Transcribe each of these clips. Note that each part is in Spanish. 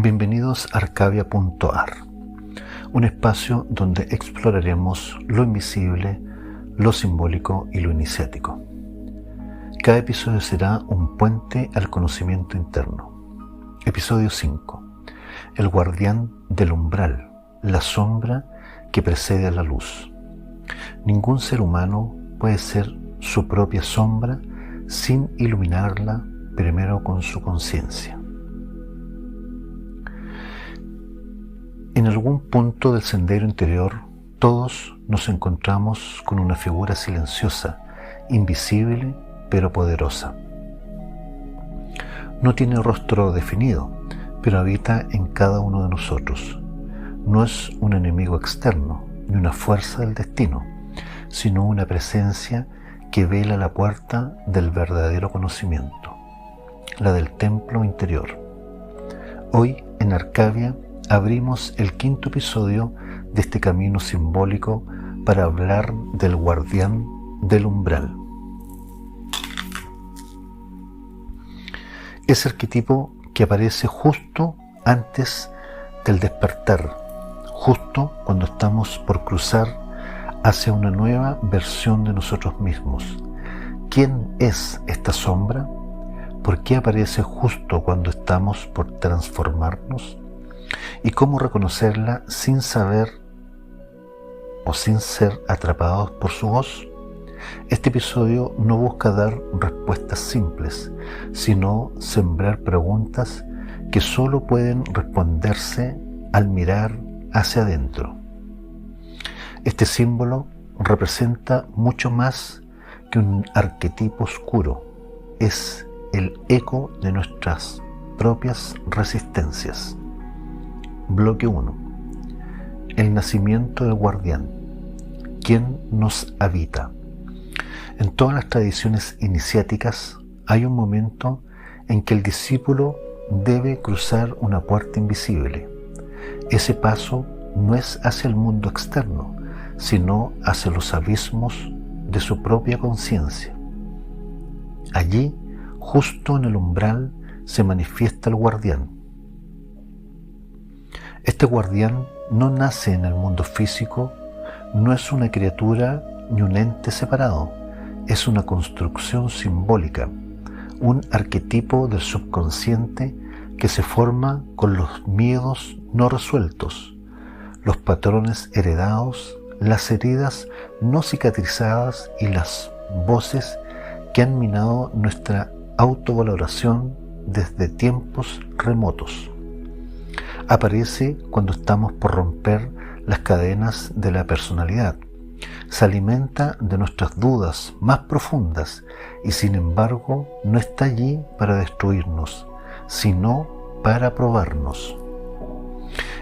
Bienvenidos a Arcavia.ar, un espacio donde exploraremos lo invisible, lo simbólico y lo iniciático. Cada episodio será un puente al conocimiento interno. Episodio 5. El guardián del umbral, la sombra que precede a la luz. Ningún ser humano puede ser su propia sombra sin iluminarla primero con su conciencia. En algún punto del sendero interior, todos nos encontramos con una figura silenciosa, invisible pero poderosa. No tiene rostro definido, pero habita en cada uno de nosotros. No es un enemigo externo, ni una fuerza del destino, sino una presencia que vela la puerta del verdadero conocimiento, la del templo interior. Hoy, en Arcavia, abrimos el 5º episodio de este camino simbólico para hablar del guardián del umbral. Ese arquetipo que aparece justo antes del despertar, justo cuando estamos por cruzar hacia una nueva versión de nosotros mismos. ¿Quién es esta sombra? ¿Por qué aparece justo cuando estamos por transformarnos? ¿Y cómo reconocerla sin saber o sin ser atrapados por su voz? Este episodio no busca dar respuestas simples, sino sembrar preguntas que solo pueden responderse al mirar hacia adentro. Este símbolo representa mucho más que un arquetipo oscuro. Es el eco de nuestras propias resistencias. Bloque 1. El nacimiento del guardián. ¿Quién nos habita? En todas las tradiciones iniciáticas hay un momento en que el discípulo debe cruzar una puerta invisible. Ese paso no es hacia el mundo externo, sino hacia los abismos de su propia conciencia. Allí, justo en el umbral, se manifiesta el guardián. Este guardián no nace en el mundo físico, no es una criatura ni un ente separado, es una construcción simbólica, un arquetipo del subconsciente que se forma con los miedos no resueltos, los patrones heredados, las heridas no cicatrizadas y las voces que han minado nuestra autovaloración desde tiempos remotos. Aparece cuando estamos por romper las cadenas de la personalidad. Se alimenta de nuestras dudas más profundas y sin embargo no está allí para destruirnos, sino para probarnos.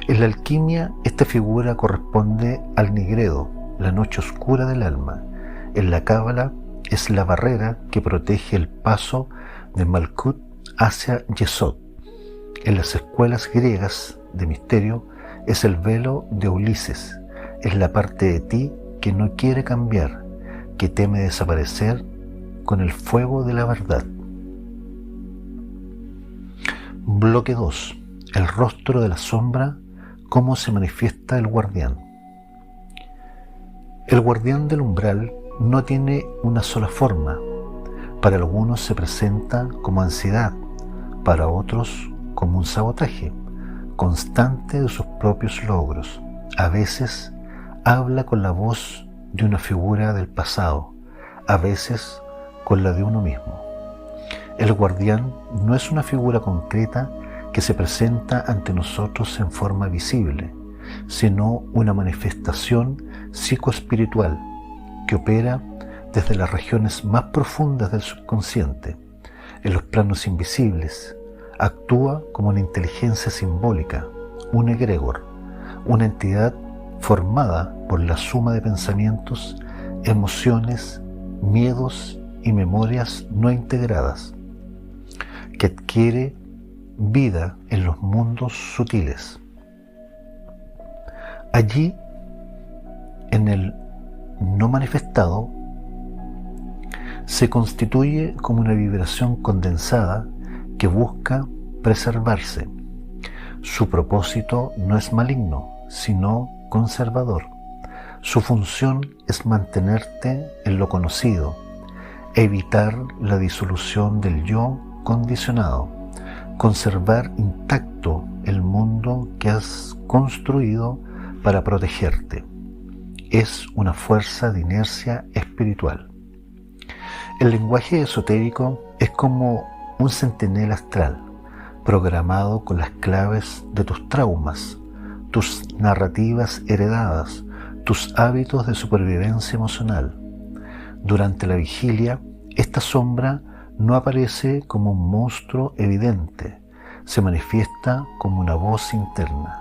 En la alquimia, esta figura corresponde al nigredo, la noche oscura del alma. En la cábala es la barrera que protege el paso de Malkut hacia Yesod. En las escuelas griegas de misterio es el velo de Ulises, es la parte de ti que no quiere cambiar, que teme desaparecer con el fuego de la verdad. Bloque 2. El rostro de la sombra, cómo se manifiesta el guardián. El guardián del umbral no tiene una sola forma. Para algunos se presenta como ansiedad, para otros como un sabotaje constante de sus propios logros. A veces habla con la voz de una figura del pasado, a veces con la de uno mismo. El guardián no es una figura concreta que se presenta ante nosotros en forma visible, sino una manifestación psicoespiritual que opera desde las regiones más profundas del subconsciente, en los planos invisibles. Actúa como una inteligencia simbólica, un egregor, una entidad formada por la suma de pensamientos, emociones, miedos y memorias no integradas, que adquiere vida en los mundos sutiles. Allí, en el no manifestado, se constituye como una vibración condensada que busca preservarse. Su propósito no es maligno, sino conservador. Su función es mantenerte en lo conocido, evitar la disolución del yo condicionado, conservar intacto el mundo que has construido para protegerte. Es una fuerza de inercia espiritual. El lenguaje esotérico es como un centinela astral, programado con las claves de tus traumas, tus narrativas heredadas, tus hábitos de supervivencia emocional. Durante la vigilia, esta sombra no aparece como un monstruo evidente, se manifiesta como una voz interna,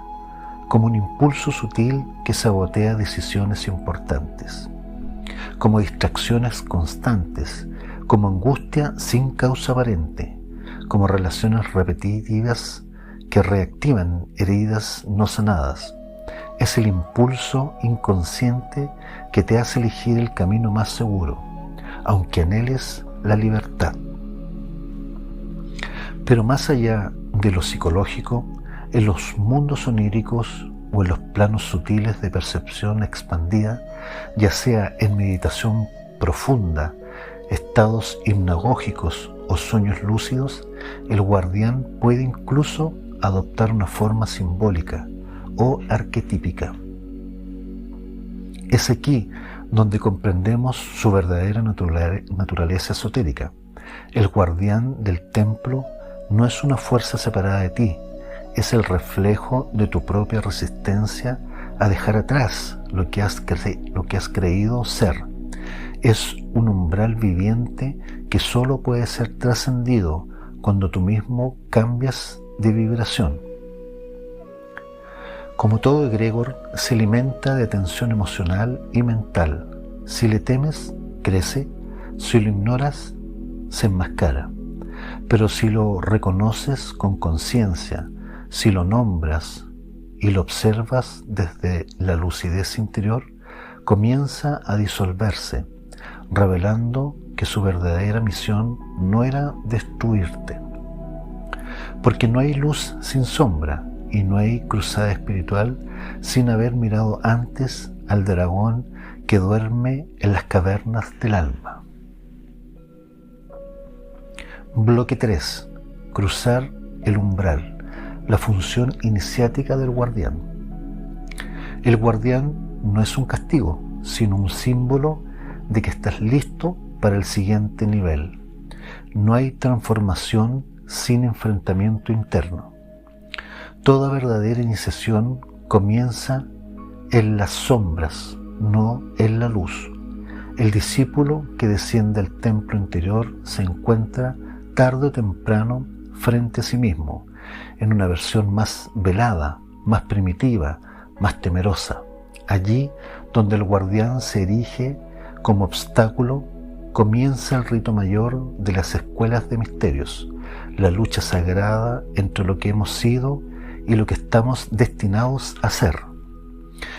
como un impulso sutil que sabotea decisiones importantes, como distracciones constantes, como angustia sin causa aparente, como relaciones repetitivas que reactivan heridas no sanadas. Es el impulso inconsciente que te hace elegir el camino más seguro, aunque anheles la libertad. Pero más allá de lo psicológico, en los mundos oníricos o en los planos sutiles de percepción expandida, ya sea en meditación profunda, estados hipnagógicos o sueños lúcidos, el guardián puede incluso adoptar una forma simbólica o arquetípica. Es aquí donde comprendemos su verdadera naturaleza esotérica. El guardián del templo no es una fuerza separada de ti, es el reflejo de tu propia resistencia a dejar atrás lo que has creído ser. Es un umbral viviente que solo puede ser trascendido cuando tú mismo cambias de vibración. Como todo egregor, se alimenta de tensión emocional y mental. Si le temes, crece; si lo ignoras, se enmascara. Pero si lo reconoces con conciencia, si lo nombras y lo observas desde la lucidez interior, comienza a disolverse, revelando que su verdadera misión no era destruirte. Porque no hay luz sin sombra, y no hay cruzada espiritual sin haber mirado antes al dragón que duerme en las cavernas del alma. Bloque 3. Cruzar el umbral, la función iniciática del guardián. El guardián no es un castigo, sino un símbolo de que estás listo para el siguiente nivel. No hay transformación sin enfrentamiento interno. Toda verdadera iniciación comienza en las sombras, no en la luz. El discípulo que desciende al templo interior se encuentra tarde o temprano frente a sí mismo, en una versión más velada, más primitiva, más temerosa. Allí donde el guardián se erige como obstáculo, comienza el rito mayor de las escuelas de misterios, la lucha sagrada entre lo que hemos sido y lo que estamos destinados a ser.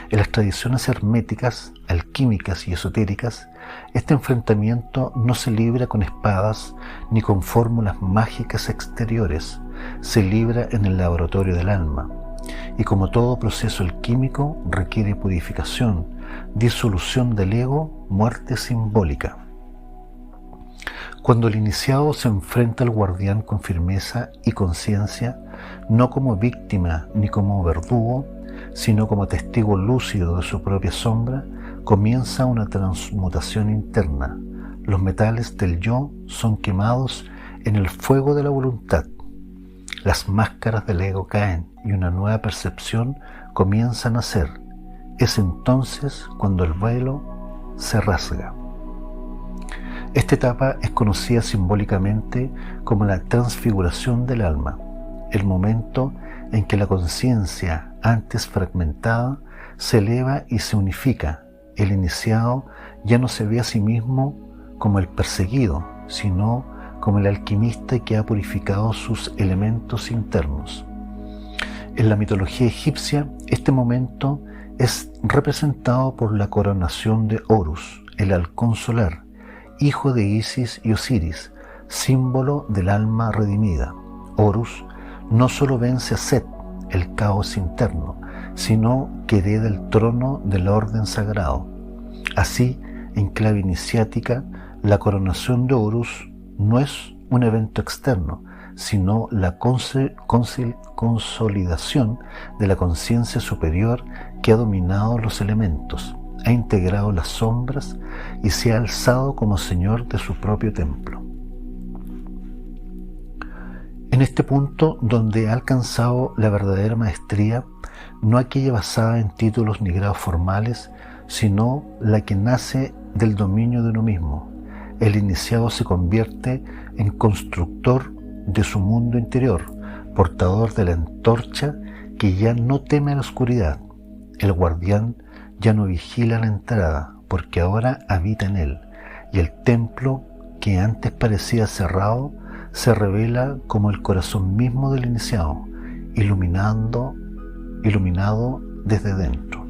En las tradiciones herméticas, alquímicas y esotéricas, este enfrentamiento no se libra con espadas ni con fórmulas mágicas exteriores, se libra en el laboratorio del alma, y como todo proceso alquímico requiere purificación, disolución del ego, muerte simbólica. Cuando el iniciado se enfrenta al guardián con firmeza y conciencia, no como víctima ni como verdugo, sino como testigo lúcido de su propia sombra, comienza una transmutación interna. Los metales del yo son quemados en el fuego de la voluntad. Las máscaras del ego caen y una nueva percepción comienza a nacer. Es entonces cuando el velo se rasga. Esta etapa es conocida simbólicamente como la transfiguración del alma, el momento en que la conciencia, antes fragmentada, se eleva y se unifica. El iniciado ya no se ve a sí mismo como el perseguido, sino como el alquimista que ha purificado sus elementos internos. En la mitología egipcia, este momento es representado por la coronación de Horus, el halcón solar, hijo de Isis y Osiris, símbolo del alma redimida. Horus no solo vence a Set, el caos interno, sino que hereda el trono del orden sagrado. Así, en clave iniciática, la coronación de Horus no es un evento externo, sino la consolidación de la conciencia superior que ha dominado los elementos, ha integrado las sombras y se ha alzado como señor de su propio templo. En este punto, donde ha alcanzado la verdadera maestría, no aquella basada en títulos ni grados formales, sino la que nace del dominio de uno mismo. El iniciado se convierte en constructor de su mundo interior, portador de la antorcha que ya no teme a la oscuridad. El guardián ya no vigila la entrada, porque ahora habita en él, y el templo, que antes parecía cerrado, se revela como el corazón mismo del iniciado, iluminado desde dentro.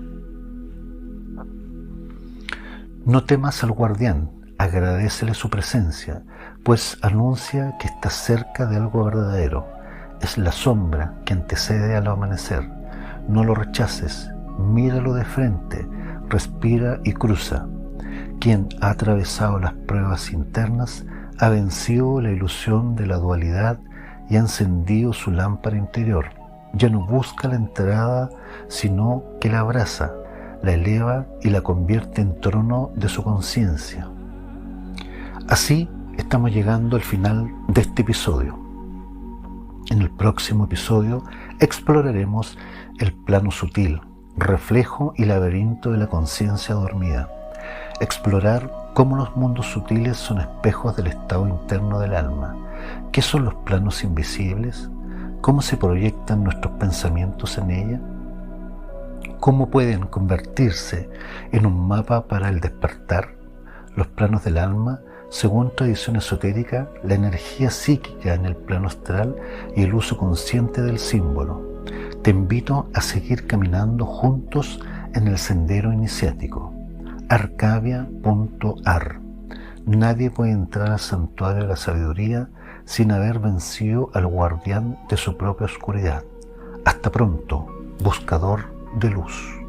No temas al guardián, agradécele su presencia, pues anuncia que está cerca de algo verdadero. Es la sombra que antecede al amanecer. No lo rechaces, míralo de frente, respira y cruza. Quien ha atravesado las pruebas internas ha vencido la ilusión de la dualidad y ha encendido su lámpara interior. Ya no busca la entrada, sino que la abraza, la eleva y la convierte en trono de su conciencia. Así estamos llegando al final de este episodio. En el próximo episodio exploraremos el plano sutil, reflejo y laberinto de la conciencia dormida. Explorar cómo los mundos sutiles son espejos del estado interno del alma. ¿Qué son los planos invisibles? ¿Cómo se proyectan nuestros pensamientos en ella? ¿Cómo pueden convertirse en un mapa para el despertar? Los planos del alma, según tradición esotérica, la energía psíquica en el plano astral y el uso consciente del símbolo. Te invito a seguir caminando juntos en el sendero iniciático. Arcavia.ar. Nadie puede entrar al santuario de la sabiduría sin haber vencido al guardián de su propia oscuridad. Hasta pronto, buscador de luz.